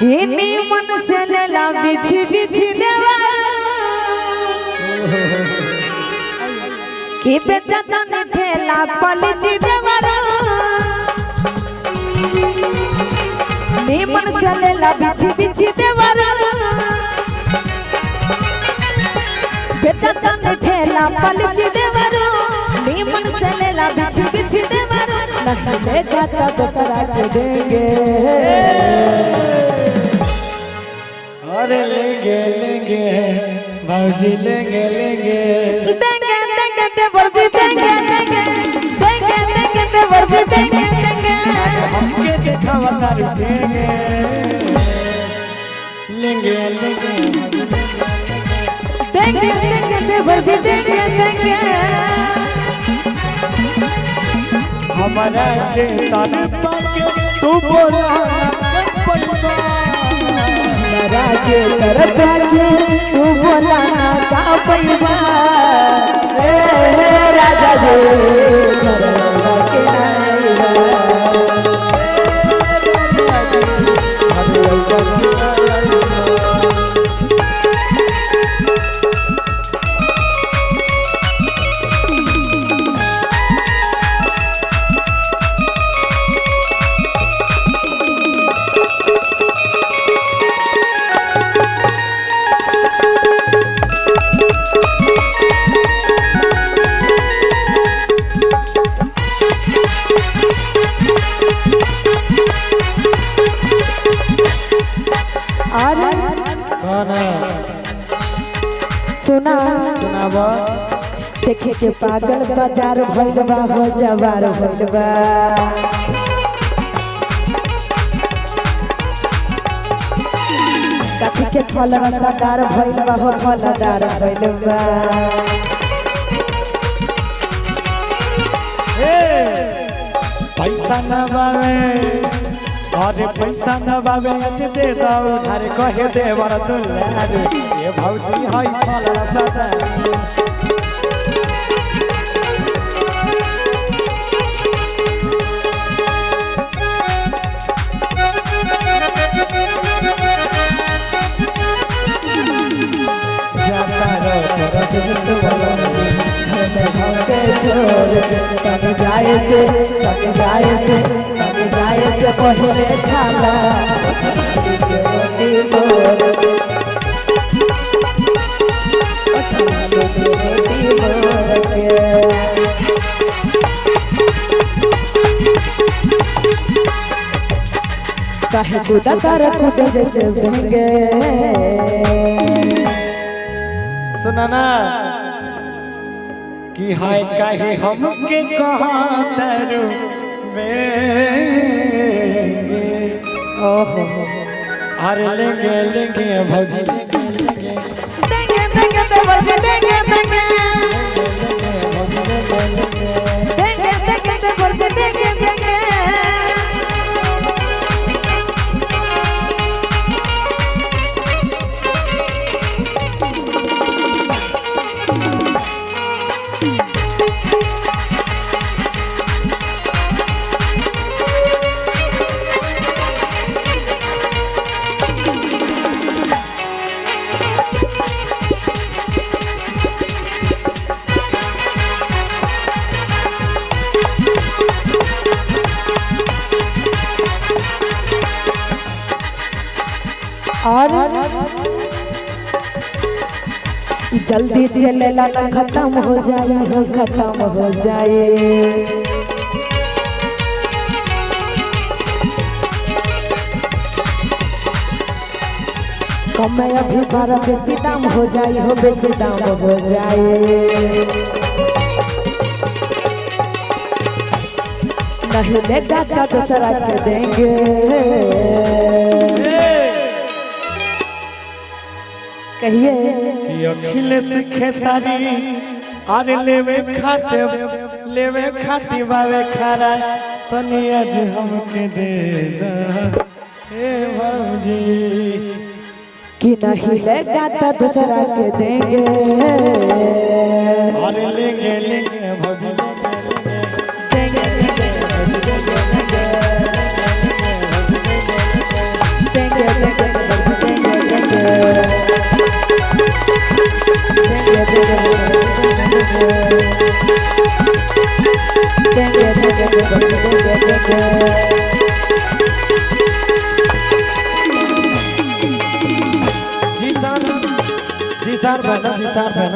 किनी मन से लेला बिछि बिछि देवा कि बेचा जाने ठेला पलची देवा नी मन से लेला बिछि बिछि देवा बेचा जाने ठेला पलची देवा नी मन से लेला बिछि बिछि देवा नहीं लेगा तो दूसरा के देंगे अरे लेंगे लेंगे बाबूजी लेंगे लेंगे देंगे देंगे ते बाबूजी देंगे देंगे देंगे देंगे ते बाबूजी देंगे देंगे हमके दिखावा तारू देंगे लेंगे लेंगे देंगे देंगे ते बाबूजी देंगे देंगे हमारा के ताने पाके तू बोला राजे तरफ के तू बोला ना का पैबा राजा जी करवा के सुना सुनावा देखे के पागल बाजार भइल बा हो जवार भइल बा कथी के फल रसदार भइल बा हो फलदार भइल बा पैसा न बावे अरे पैसा न बावे आज दे दो उधार कहे दे वर दुलार ये भौजी हई फल रसदार पहले खाला कहे कूदा कर कूद जैसे देंगे सुना ना कि हाय काहे हमके कहाँ तरू ओहो अरे लेंगे लेंगे भौजी लेंगे लेंगे देंगे देंगे तो बोल देंगे देंगे देंगे देंगे तो बोल देंगे देंगे और जल्दी से लेला ना खत्म हो जाए हो खत्म हो जाए कम अभी बारह बेसी दाम हो जाए हो बेसी दाम हो जाए नहीं लेगा तो दूसरा के देंगे कहिए कि अखिलेश खेसारी अरे लेवे खाती बावे खारा तनी आज हमके दे दा हे भौजी कि नहीं लेगा तो दूसरा के देंगे अरे लेंगे लेंगे भौजी लेंगे देंगे देंगे देंगे जी सर बहना जी सर बहना